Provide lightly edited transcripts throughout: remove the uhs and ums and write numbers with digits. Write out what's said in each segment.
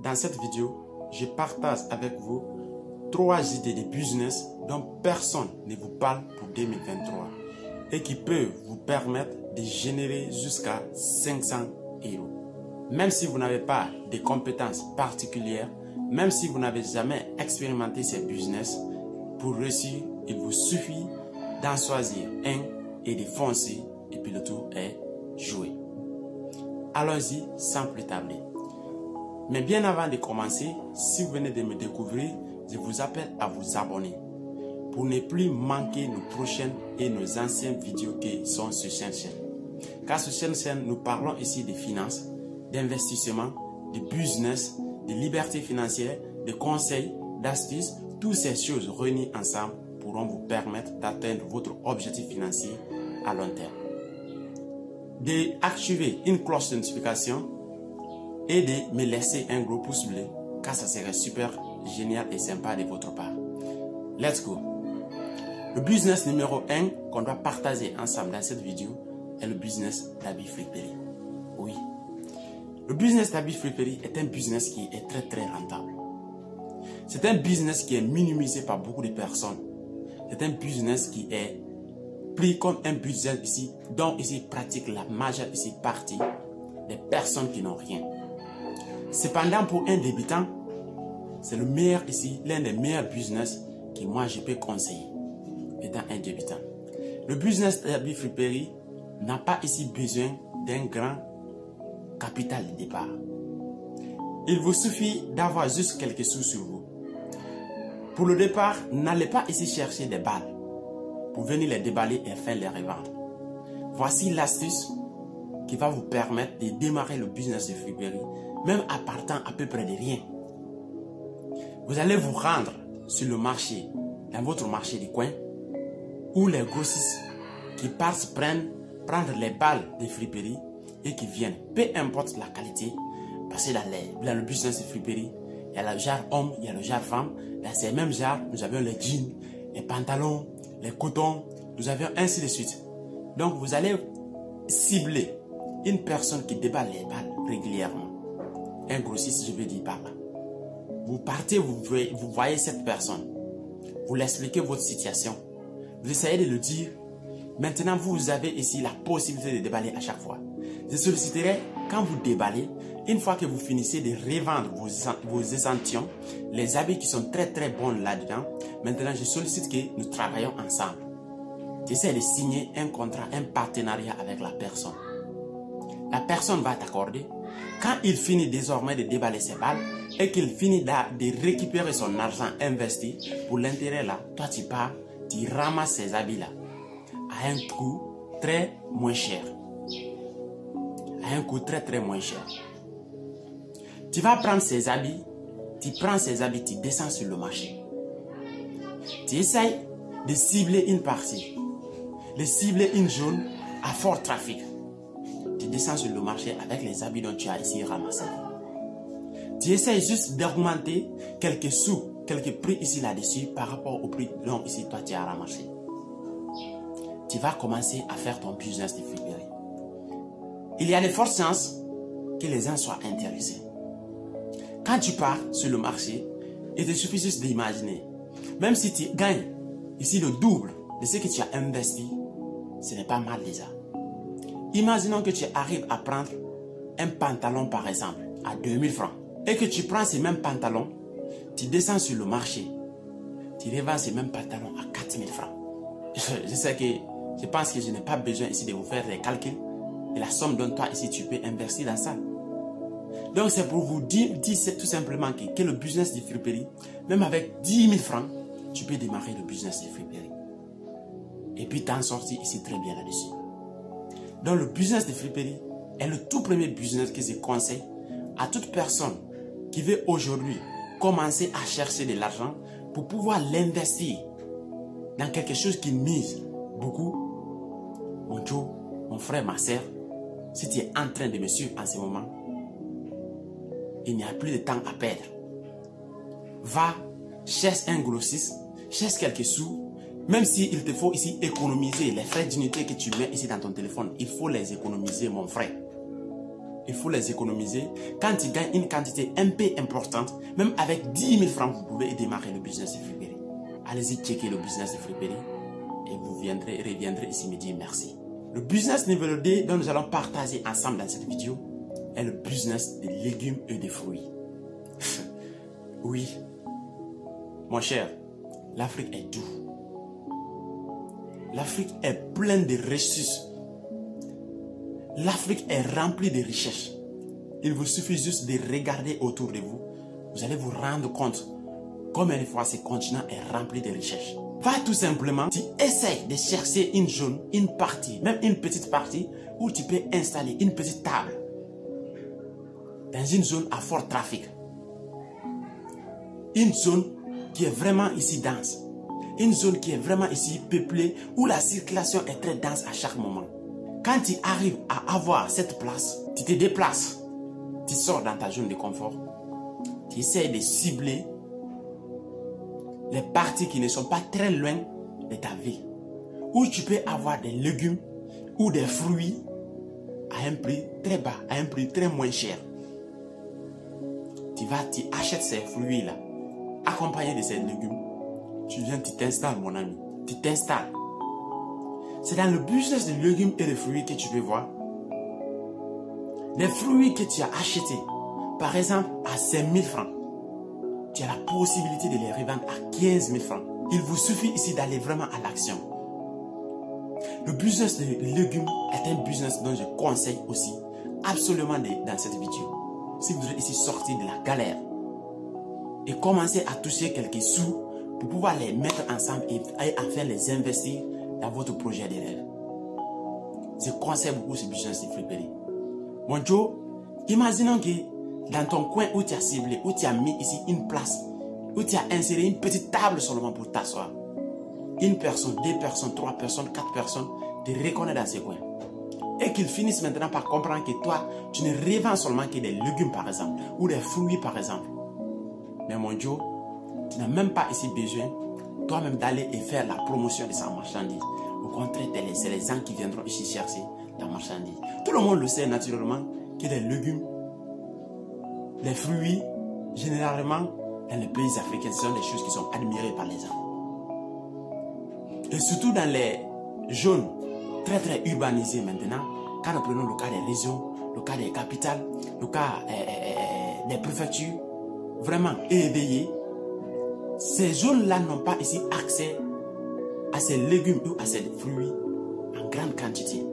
Dans cette vidéo, je partage avec vous 3 idées de business dont personne ne vous parle pour 2023 et qui peuvent vous permettre de générer jusqu'à 500 €. Même si vous n'avez pas de compétences particulières, même si vous n'avez jamais expérimenté ces business, pour réussir, il vous suffit d'en choisir un et de foncer et puis le tour est joué. Allons-y sans plus tarder. Mais bien avant de commencer, si vous venez de me découvrir, je vous appelle à vous abonner pour ne plus manquer nos prochaines et nos anciennes vidéos qui sont sur cette chaîne. Car sur cette chaîne, nous parlons ici de finances, d'investissement, de business, de liberté financière, de conseils, d'astuces. Toutes ces choses réunies ensemble pourront vous permettre d'atteindre votre objectif financier à long terme. D'activer une cloche de notification et de me laisser un gros pouce bleu, car ça serait super génial et sympa de votre part. Let's go! Le business numéro 1 qu'on doit partager ensemble dans cette vidéo est le business d'habits friperie. Oui, le business d'habits friperie est un business qui est très rentable. C'est un business qui est minimisé par beaucoup de personnes. C'est un business qui est pris comme un business ici, dont ici pratique la majeure partie des personnes qui n'ont rien. Cependant, pour un débutant, c'est le meilleur ici, l'un des meilleurs business que moi je peux conseiller, étant un débutant. Le business d'habits friperie n'a pas ici besoin d'un grand capital de départ. Il vous suffit d'avoir juste quelques sous sur vous. Pour le départ, n'allez pas ici chercher des balles pour venir les déballer et faire les revendre. Voici l'astuce qui va vous permettre de démarrer le business de friperie, même en partant à peu près de rien. Vous allez vous rendre sur le marché, dans votre marché du coin, où les grossistes qui partent prendre les balles de friperie et qui viennent, peu importe la qualité, parce que dans le business de friperie, il y a le genre homme, il y a le genre femme. Dans ces mêmes genres, nous avons les jeans, les pantalons, les cotons, nous avons ainsi de suite. Donc vous allez cibler une personne qui déballe les balles régulièrement. Un grossiste, je veux dire par là. Vous partez, vous voyez cette personne. Vous lui expliquez votre situation. Vous essayez de le dire. Maintenant, vous avez ici la possibilité de déballer à chaque fois. Je solliciterai, quand vous déballez, une fois que vous finissez de revendre vos échantillons, les habits qui sont très bons là-dedans, maintenant je sollicite que nous travaillons ensemble. J'essaie de signer un contrat, un partenariat avec la personne. La personne va t'accorder. Quand il finit désormais de déballer ses balles et qu'il finit de récupérer son argent investi pour l'intérêt là, toi tu pars, tu ramasses ces habits-là à un coût très moins cher. À un coût très moins cher. Tu vas prendre ces habits, tu prends ces habits, tu descends sur le marché. Tu essayes de cibler une partie, de cibler une zone à fort trafic. Tu descends sur le marché avec les habits dont tu as ici ramassés. Tu essayes juste d'augmenter quelques sous, quelques prix ici là-dessus par rapport au prix dont ici toi tu as ramassé. Tu vas commencer à faire ton business de friperie. Il y a de fortes chances que les gens soient intéressés. Quand tu pars sur le marché, il te suffit juste d'imaginer. Même si tu gagnes ici le double de ce que tu as investi, ce n'est pas mal déjà. Imaginons que tu arrives à prendre un pantalon par exemple à 2000 francs et que tu prends ces mêmes pantalons, tu descends sur le marché, tu revends ces mêmes pantalons à 4000 francs. Je pense que je n'ai pas besoin ici de vous faire des calculs et la somme dont toi ici tu peux investir dans ça. Donc c'est pour vous dire tout simplement que le business de friperie, même avec 10 000 francs, tu peux démarrer le business de friperie. Et puis t'en sortir ici très bien là-dessus. Donc le business de friperie est le tout premier business que je conseille à toute personne qui veut aujourd'hui commencer à chercher de l'argent pour pouvoir l'investir dans quelque chose qui mise beaucoup. Mon Joe, mon frère, ma soeur, si tu es en train de me suivre en ce moment, il n'y a plus de temps à perdre. Va, cherche un grossiste, cherche quelques sous, même s'il te faut ici économiser les frais d'unité que tu mets ici dans ton téléphone, il faut les économiser, mon frère. il faut les économiser. Quand tu gagnes une quantité un peu importante, même avec 10 000 francs, vous pouvez démarrer le business de friperie. Allez-y checker le business de friperie et vous reviendrez ici me dire merci. Le business numéro 2 dont nous allons partager ensemble dans cette vidéo est le business des légumes et des fruits. Oui, mon cher, l'Afrique est doux. L'Afrique est pleine de ressources. L'Afrique est remplie de richesses. Il vous suffit juste de regarder autour de vous. Vous allez vous rendre compte combien de fois ce continent est rempli de richesses. Va tout simplement, tu essaies de chercher une zone, une partie, même une petite partie, où tu peux installer une petite table dans une zone à fort trafic. Une zone qui est vraiment ici dense. Une zone qui est vraiment ici peuplée, où la circulation est très dense à chaque moment. Quand tu arrives à avoir cette place, tu te déplaces, tu sors dans ta zone de confort, tu essaies de cibler les parties qui ne sont pas très loin de ta ville, où tu peux avoir des légumes ou des fruits à un prix très bas, à un prix très moins cher. Tu achètes ces fruits-là, accompagnés de ces légumes, tu viens, tu t'installes mon ami, tu t'installes. C'est dans le business de légumes et de fruits que tu peux voir. Les fruits que tu as achetés, par exemple à 5 000 francs, tu as la possibilité de les revendre à 15 000 francs. Il vous suffit ici d'aller vraiment à l'action. Le business de légumes est un business dont je conseille aussi absolument dans cette vidéo. Si vous voulez ici sortir de la galère et commencer à toucher quelques sous pour pouvoir les mettre ensemble et enfin les investir dans votre projet de rêve. Je conseille beaucoup ce business de friperie. Mon Joe, imaginons que dans ton coin où tu as ciblé, où tu as mis ici une place, où tu as inséré une petite table seulement pour t'asseoir. Une personne, 2 personnes, 3 personnes, 4 personnes te reconnaissent dans ce coin. Et qu'ils finissent maintenant par comprendre que toi, tu ne revends seulement que des légumes par exemple, ou des fruits par exemple. Mais mon Joe, tu n'as même pas ici besoin toi-même d'aller et faire la promotion de sa marchandise. Au contraire, c'est les gens qui viendront ici chercher ta marchandise. Tout le monde le sait naturellement que les légumes, les fruits, généralement, dans les pays africains, ce sont des choses qui sont admirées par les gens. Et surtout dans les zones très très urbanisées maintenant, quand nous prenons le cas des régions, le cas des capitales, le cas des préfectures, vraiment éveillées, ces zones-là n'ont pas ici accès à ces légumes ou à ces fruits en grande quantité.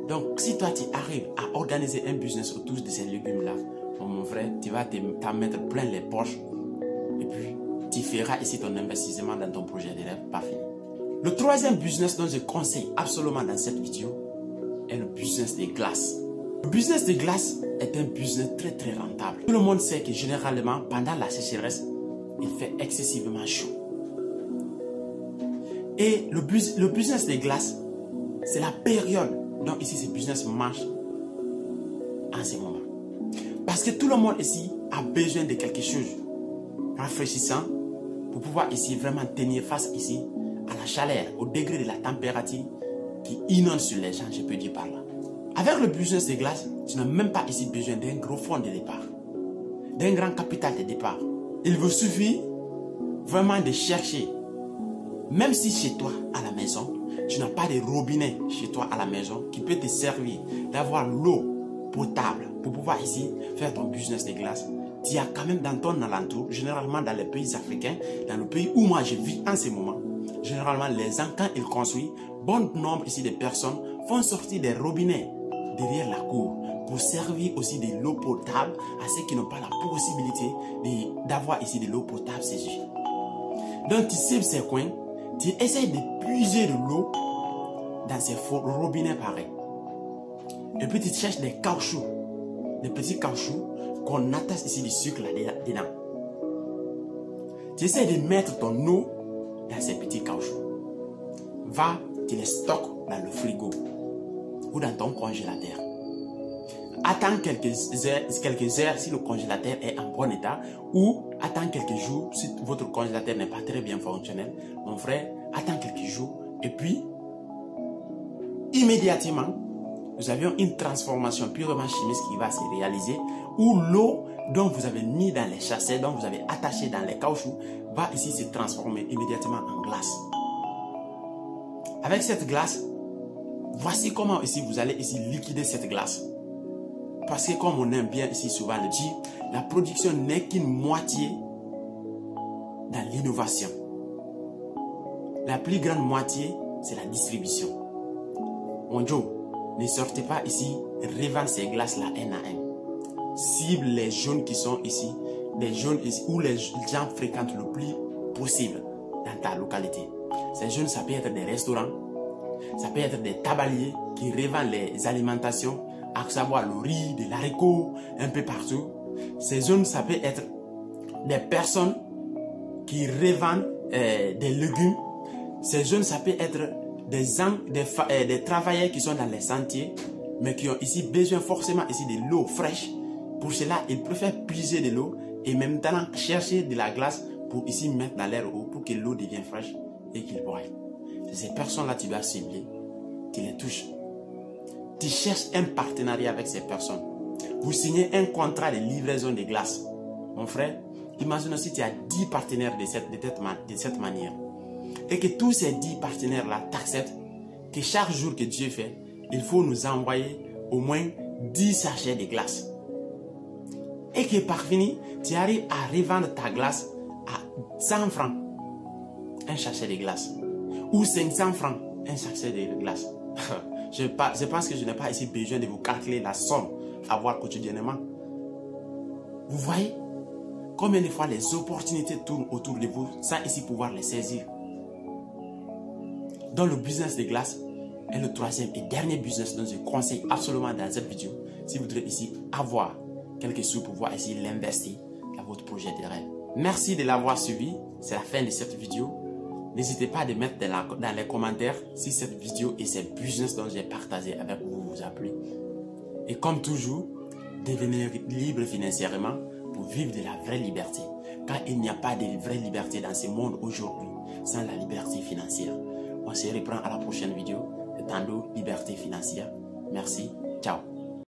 Donc, si toi, tu arrives à organiser un business autour de ces légumes-là, mon frère, tu vas t'en mettre plein les poches et puis tu feras ici ton investissement dans ton projet de rêve, pas fini. Le troisième business dont je conseille absolument dans cette vidéo est le business des glaces. Le business des glaces est un business très très rentable. Tout le monde sait que généralement, pendant la sécheresse, il fait excessivement chaud. Et le business des glaces, c'est la période dont ici ce business marche en ce moment. Parce que tout le monde ici a besoin de quelque chose rafraîchissant pour pouvoir ici vraiment tenir face ici à la chaleur, au degré de la température qui inonde sur les gens, je peux dire par là. Avec le business des glaces, tu n'as même pas ici besoin d'un gros fonds de départ, d'un grand capital de départ. Il vous suffit vraiment de chercher, même si chez toi à la maison, tu n'as pas de robinet chez toi à la maison qui peut te servir d'avoir l'eau potable pour pouvoir ici faire ton business de glace. Tu as quand même dans ton alentour, généralement dans les pays africains, dans le pays où moi je vis en ce moment, généralement les gens quand ils construisent, bon nombre ici de personnes font sortir des robinets derrière la cour pour servir aussi de l'eau potable à ceux qui n'ont pas la possibilité d'avoir ici de l'eau potable chez eux. Donc tu cibles ces coins, tu essaies de puiser de l'eau dans ces robinets pareils. Et puis tu cherches des caoutchoucs, des petits caoutchoucs qu'on attache ici du sucre là-dedans. Tu essaies de mettre ton eau dans ces petits caoutchoucs. Va, tu les stockes dans le frigo ou dans ton congélateur. Attends quelques heures si le congélateur est en bon état, ou attends quelques jours si votre congélateur n'est pas très bien fonctionnel. Mon frère, attends quelques jours et puis immédiatement nous avions une transformation purement chimique qui va se réaliser, où l'eau dont vous avez mis dans les chassés, dont vous avez attaché dans les caoutchoucs, va ici se transformer immédiatement en glace. Avec cette glace, voici comment ici vous allez ici liquider cette glace. Parce que comme on aime bien ici souvent le dire, la production n'est qu'une moitié dans l'innovation. La plus grande moitié, c'est la distribution. Mon Joe, ne sortez pas ici, revendre ces glaces-là un à un. Cible les jaunes qui sont ici, les jaunes ici, où les gens fréquentent le plus possible dans ta localité. Ces jaunes, ça peut être des restaurants, ça peut être des tabaliers qui revendent les alimentations, à savoir le riz, de l'haricot, un peu partout. Ces zones, ça peut être des personnes qui revendent des légumes. Ces zones, ça peut être des travailleurs qui sont dans les sentiers, mais qui ont ici besoin forcément ici de l'eau fraîche. Pour cela, ils préfèrent puiser de l'eau et maintenant chercher de la glace pour ici mettre dans l'air eau pour que l'eau devienne fraîche et qu'ils boivent. C'est ces personnes-là tu dois cibler, tu les touches. Tu cherches un partenariat avec ces personnes. Vous signez un contrat de livraison de glace. Mon frère, imagine si tu as 10 partenaires de cette manière. Et que tous ces 10 partenaires-là t'acceptent que chaque jour que Dieu fait, il faut nous envoyer au moins 10 sachets de glace. Et que par fini, tu arrives à revendre ta glace à 100 francs, un sachet de glace. Ou 500 francs, un sachet de glace. Je pense que je n'ai pas ici besoin de vous calculer la somme à voir quotidiennement. Vous voyez combien de fois les opportunités tournent autour de vous sans ici pouvoir les saisir. Dans le business de glace est le troisième et dernier business dont je conseille absolument dans cette vidéo. Si vous voudrez ici avoir quelques sous pour pouvoir ici l'investir dans votre projet de rêve. Merci de l'avoir suivi. C'est la fin de cette vidéo. N'hésitez pas à mettre dans les commentaires si cette vidéo et ces business dont j'ai partagé avec vous vous a plu. Et comme toujours, devenez libre financièrement pour vivre de la vraie liberté. Car il n'y a pas de vraie liberté dans ce monde aujourd'hui sans la liberté financière. On se reprend à la prochaine vidéo. Tando liberté financière. Merci. Ciao.